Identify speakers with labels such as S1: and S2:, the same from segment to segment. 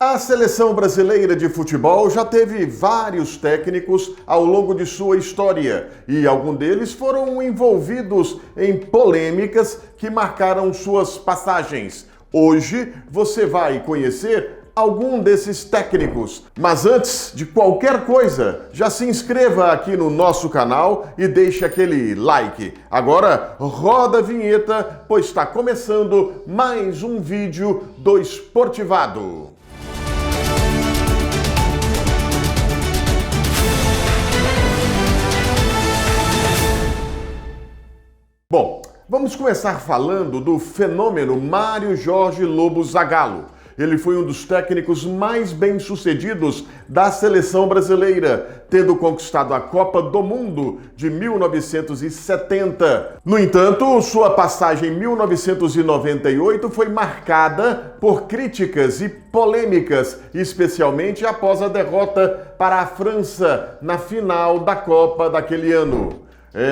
S1: A seleção brasileira de futebol já teve vários técnicos ao longo de sua história e alguns deles foram envolvidos em polêmicas que marcaram suas passagens. Hoje você vai conhecer algum desses técnicos. Mas antes de qualquer coisa, já se inscreva aqui no nosso canal e deixe aquele like. Agora roda a vinheta, pois está começando mais um vídeo do Esportivado. Bom, vamos começar falando do fenômeno Mário Jorge Lobo Zagallo. Ele foi um dos técnicos mais bem-sucedidos da seleção brasileira, tendo conquistado a Copa do Mundo de 1970. No entanto, sua passagem em 1998 foi marcada por críticas e polêmicas, especialmente após a derrota para a França na final da Copa daquele ano.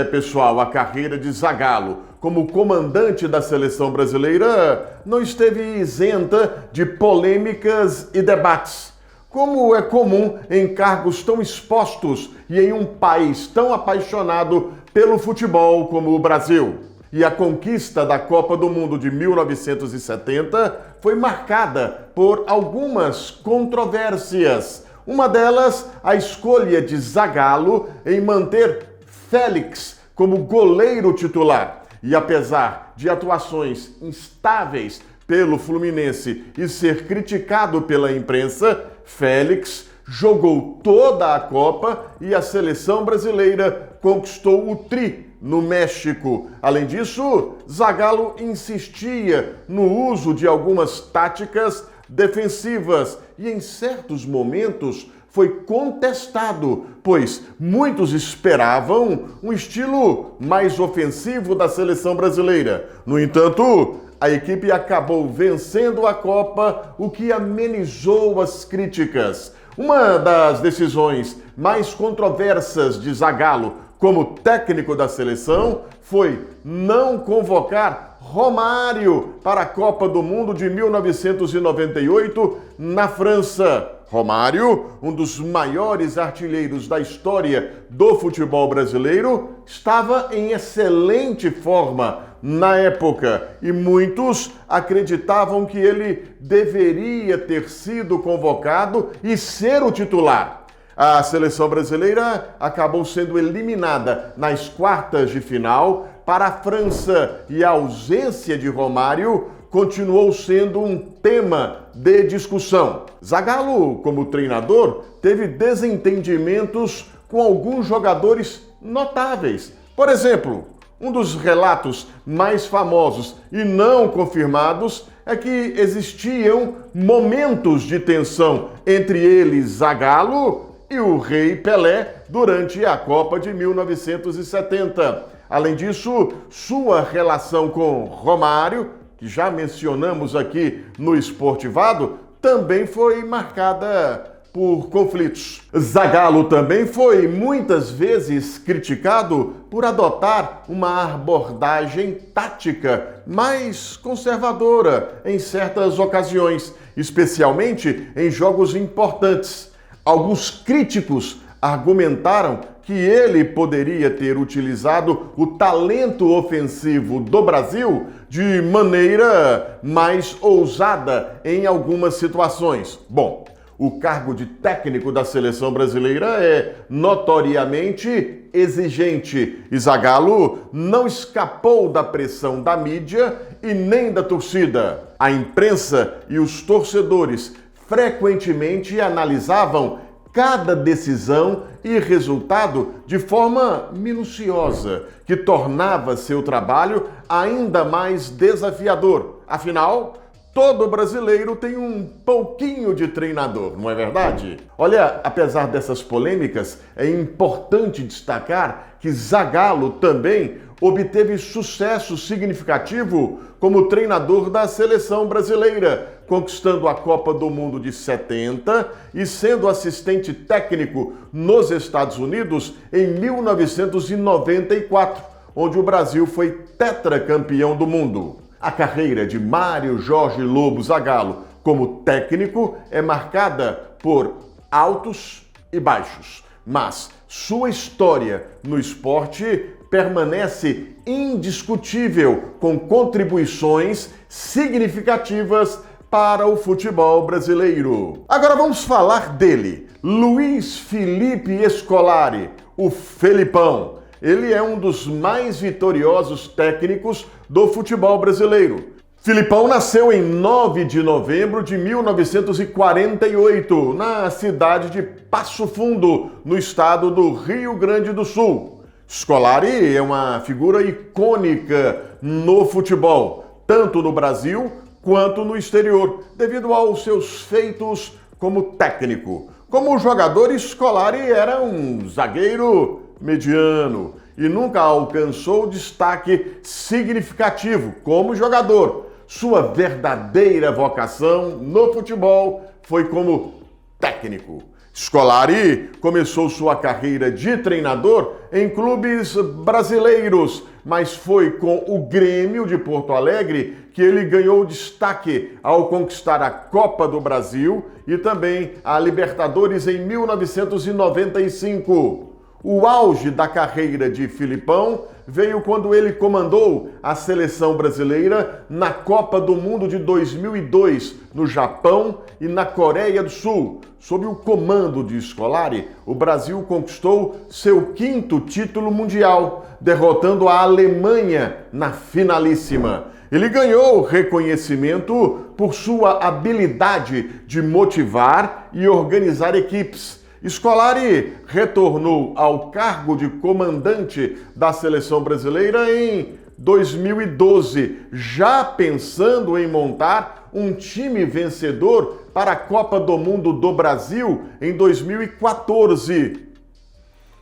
S1: Pessoal, a carreira de Zagallo como comandante da seleção brasileira não esteve isenta de polêmicas e debates, como é comum em cargos tão expostos e em um país tão apaixonado pelo futebol como o Brasil. E a conquista da Copa do Mundo de 1970 foi marcada por algumas controvérsias. Uma delas, a escolha de Zagallo em manter Félix como goleiro titular. E apesar de atuações instáveis pelo Fluminense e ser criticado pela imprensa, Félix jogou toda a Copa e a seleção brasileira conquistou o tri no México. Além disso, Zagallo insistia no uso de algumas táticas defensivas e em certos momentos foi contestado, pois muitos esperavam um estilo mais ofensivo da seleção brasileira. No entanto, a equipe acabou vencendo a Copa, o que amenizou as críticas. Uma das decisões mais controversas de Zagallo como técnico da seleção foi não convocar Romário para a Copa do Mundo de 1998 na França. Romário, um dos maiores artilheiros da história do futebol brasileiro, estava em excelente forma na época e muitos acreditavam que ele deveria ter sido convocado e ser o titular. A seleção brasileira acabou sendo eliminada nas quartas de final para a França e a ausência de Romário continuou sendo um tema de discussão. Zagallo, como treinador, teve desentendimentos com alguns jogadores notáveis. Por exemplo, um dos relatos mais famosos e não confirmados é que existiam momentos de tensão entre ele, Zagallo, e o Rei Pelé durante a Copa de 1970. Além disso, sua relação com Romário, que já mencionamos aqui no Esportivado, também foi marcada por conflitos. Zagallo também foi muitas vezes criticado por adotar uma abordagem tática mais conservadora em certas ocasiões, especialmente em jogos importantes. Alguns críticos argumentaram que ele poderia ter utilizado o talento ofensivo do Brasil de maneira mais ousada em algumas situações. Bom, o cargo de técnico da seleção brasileira é notoriamente exigente e Zagallo não escapou da pressão da mídia e nem da torcida. A imprensa e os torcedores frequentemente analisavam cada decisão e resultado de forma minuciosa, que tornava seu trabalho ainda mais desafiador. Afinal, todo brasileiro tem um pouquinho de treinador, não é verdade? Olha, apesar dessas polêmicas, é importante destacar que Zagallo também obteve sucesso significativo como treinador da seleção brasileira, conquistando a Copa do Mundo de 70 e sendo assistente técnico nos Estados Unidos em 1994, onde o Brasil foi tetracampeão do mundo. A carreira de Mário Jorge Lobo Zagallo como técnico é marcada por altos e baixos, mas sua história no esporte permanece indiscutível, com contribuições significativas para o futebol brasileiro. Agora vamos falar dele, Luiz Felipe Scolari, o Felipão. Ele é um dos mais vitoriosos técnicos do futebol brasileiro. Filipão nasceu em 9 de novembro de 1948, na cidade de Passo Fundo, no estado do Rio Grande do Sul. Scolari é uma figura icônica no futebol, tanto no Brasil quanto no exterior, devido aos seus feitos como técnico. Como jogador, Scolari era um zagueiro mediano e nunca alcançou destaque significativo como jogador. Sua verdadeira vocação no futebol foi como técnico. Scolari começou sua carreira de treinador em clubes brasileiros, mas foi com o Grêmio de Porto Alegre que ele ganhou destaque ao conquistar a Copa do Brasil e também a Libertadores em 1995. O auge da carreira de Filipão veio quando ele comandou a seleção brasileira na Copa do Mundo de 2002, no Japão e na Coreia do Sul. Sob o comando de Scolari, o Brasil conquistou seu 5º título mundial, derrotando a Alemanha na finalíssima. Ele ganhou reconhecimento por sua habilidade de motivar e organizar equipes. Scolari retornou ao cargo de comandante da seleção brasileira em 2012, já pensando em montar um time vencedor para a Copa do Mundo do Brasil em 2014.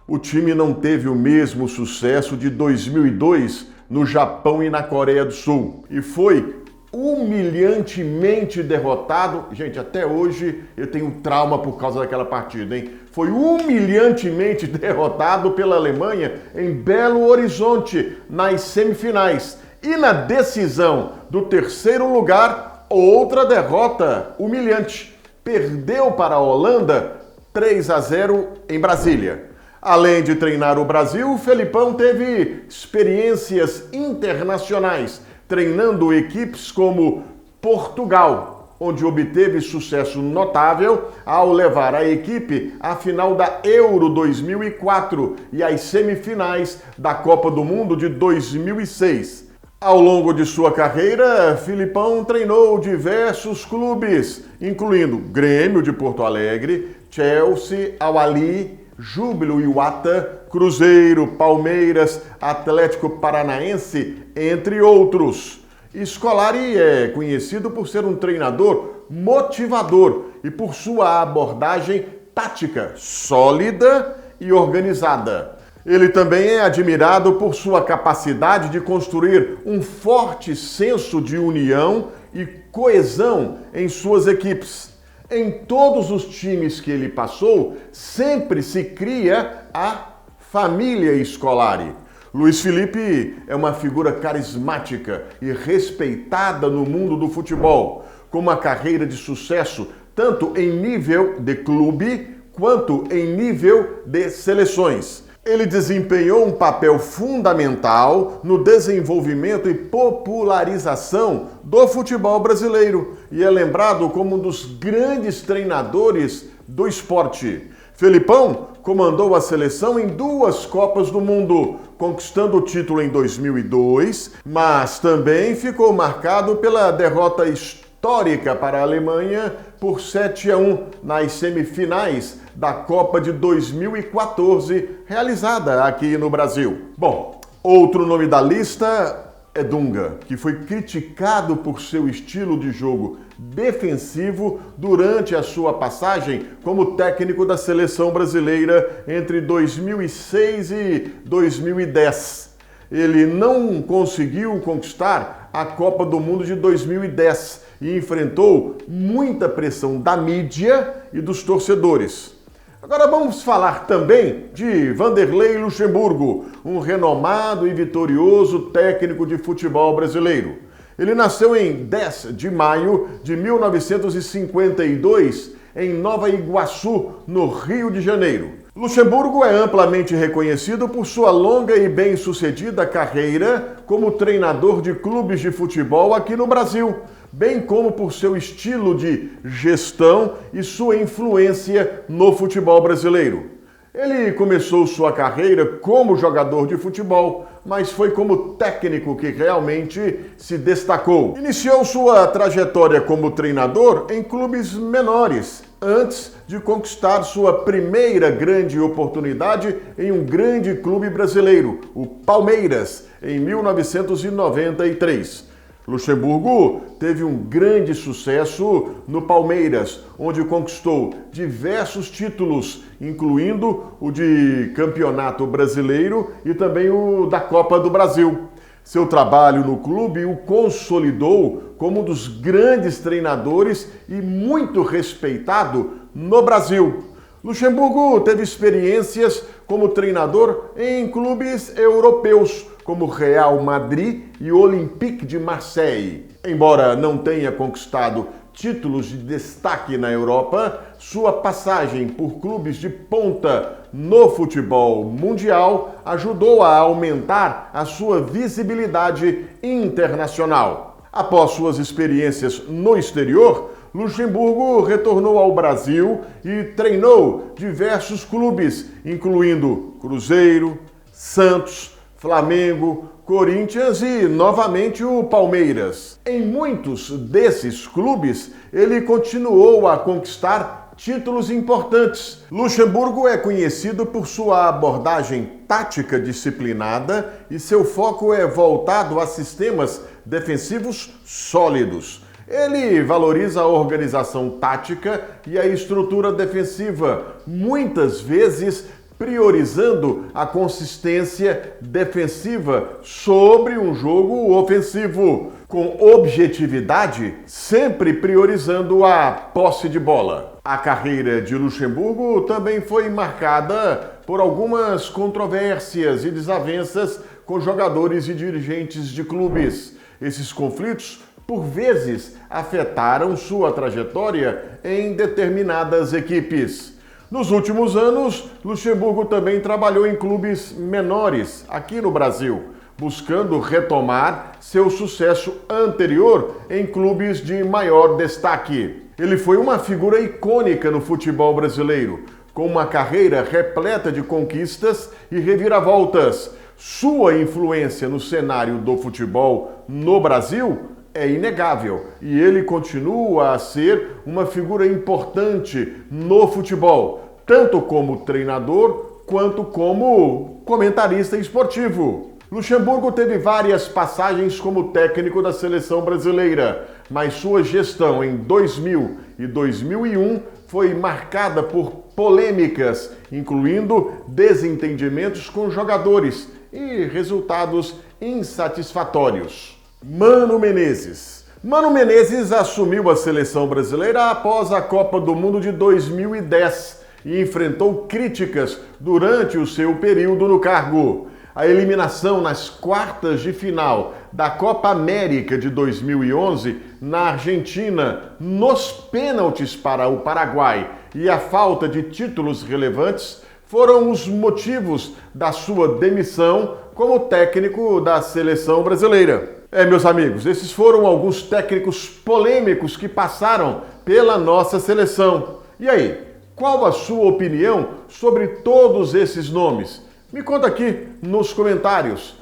S1: O time não teve o mesmo sucesso de 2002 no Japão e na Coreia do Sul e foi humilhantemente derrotado. Gente, até hoje eu tenho trauma por causa daquela partida, hein? Foi humilhantemente derrotado pela Alemanha em Belo Horizonte nas semifinais. E na decisão do 3º lugar, outra derrota humilhante. Perdeu para a Holanda 3-0 em Brasília. Além de treinar o Brasil, o Felipão teve experiências internacionais, treinando equipes como Portugal, onde obteve sucesso notável ao levar a equipe à final da Euro 2004 e às semifinais da Copa do Mundo de 2006. Ao longo de sua carreira, Filipão treinou diversos clubes, incluindo Grêmio de Porto Alegre, Chelsea, Al-Ahly, Júbilo Iwata, Cruzeiro, Palmeiras, Atlético Paranaense, entre outros. Scolari é conhecido por ser um treinador motivador e por sua abordagem tática sólida e organizada. Ele também é admirado por sua capacidade de construir um forte senso de união e coesão em suas equipes. Em todos os times que ele passou, sempre se cria a família Scolari. Luiz Felipe é uma figura carismática e respeitada no mundo do futebol, com uma carreira de sucesso tanto em nível de clube quanto em nível de seleções. Ele desempenhou um papel fundamental no desenvolvimento e popularização do futebol brasileiro e é lembrado como um dos grandes treinadores do esporte. Felipão comandou a seleção em 2 Copas do Mundo, conquistando o título em 2002, mas também ficou marcado pela derrota histórica para a Alemanha por 7-1 nas semifinais da Copa de 2014, realizada aqui no Brasil. Bom, outro nome da lista é Dunga, que foi criticado por seu estilo de jogo defensivo durante a sua passagem como técnico da seleção brasileira entre 2006 e 2010. Ele não conseguiu conquistar a Copa do Mundo de 2010 e enfrentou muita pressão da mídia e dos torcedores. Agora vamos falar também de Vanderlei Luxemburgo, um renomado e vitorioso técnico de futebol brasileiro. Ele nasceu em 10 de maio de 1952, em Nova Iguaçu, no Rio de Janeiro. Luxemburgo é amplamente reconhecido por sua longa e bem-sucedida carreira como treinador de clubes de futebol aqui no Brasil, bem como por seu estilo de gestão e sua influência no futebol brasileiro. Ele começou sua carreira como jogador de futebol, mas foi como técnico que realmente se destacou. Iniciou sua trajetória como treinador em clubes menores, antes de conquistar sua primeira grande oportunidade em um grande clube brasileiro, o Palmeiras, em 1993. Luxemburgo teve um grande sucesso no Palmeiras, onde conquistou diversos títulos, incluindo o de Campeonato Brasileiro e também o da Copa do Brasil. Seu trabalho no clube o consolidou como um dos grandes treinadores e muito respeitado no Brasil. Luxemburgo teve experiências como treinador em clubes europeus, como Real Madrid e Olympique de Marseille. Embora não tenha conquistado títulos de destaque na Europa, sua passagem por clubes de ponta no futebol mundial ajudou a aumentar a sua visibilidade internacional. Após suas experiências no exterior, Luxemburgo retornou ao Brasil e treinou diversos clubes, incluindo Cruzeiro, Santos, Flamengo, Corinthians e, novamente, o Palmeiras. Em muitos desses clubes, ele continuou a conquistar títulos importantes. Luxemburgo é conhecido por sua abordagem tática disciplinada e seu foco é voltado a sistemas defensivos sólidos. Ele valoriza a organização tática e a estrutura defensiva, muitas vezes priorizando a consistência defensiva sobre um jogo ofensivo, com objetividade, sempre priorizando a posse de bola. A carreira de Luxemburgo também foi marcada por algumas controvérsias e desavenças com jogadores e dirigentes de clubes. Esses conflitos, por vezes, afetaram sua trajetória em determinadas equipes. Nos últimos anos, Luxemburgo também trabalhou em clubes menores aqui no Brasil, buscando retomar seu sucesso anterior em clubes de maior destaque. Ele foi uma figura icônica no futebol brasileiro, com uma carreira repleta de conquistas e reviravoltas. Sua influência no cenário do futebol no Brasil é inegável e ele continua a ser uma figura importante no futebol, tanto como treinador quanto como comentarista esportivo. Luxemburgo teve várias passagens como técnico da seleção brasileira, mas sua gestão em 2000 e 2001 foi marcada por polêmicas, incluindo desentendimentos com jogadores e resultados insatisfatórios. Mano Menezes assumiu a seleção brasileira após a Copa do Mundo de 2010 e enfrentou críticas durante o seu período no cargo. A eliminação nas quartas de final da Copa América de 2011 na Argentina, nos pênaltis para o Paraguai e a falta de títulos relevantes foram os motivos da sua demissão como técnico da seleção brasileira. Meus amigos, esses foram alguns técnicos polêmicos que passaram pela nossa seleção. E aí, qual a sua opinião sobre todos esses nomes? Me conta aqui nos comentários.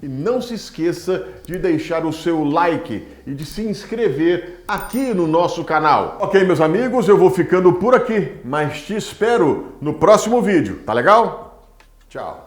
S1: E não se esqueça de deixar o seu like e de se inscrever aqui no nosso canal. Ok, meus amigos, eu vou ficando por aqui, mas te espero no próximo vídeo, tá legal? Tchau!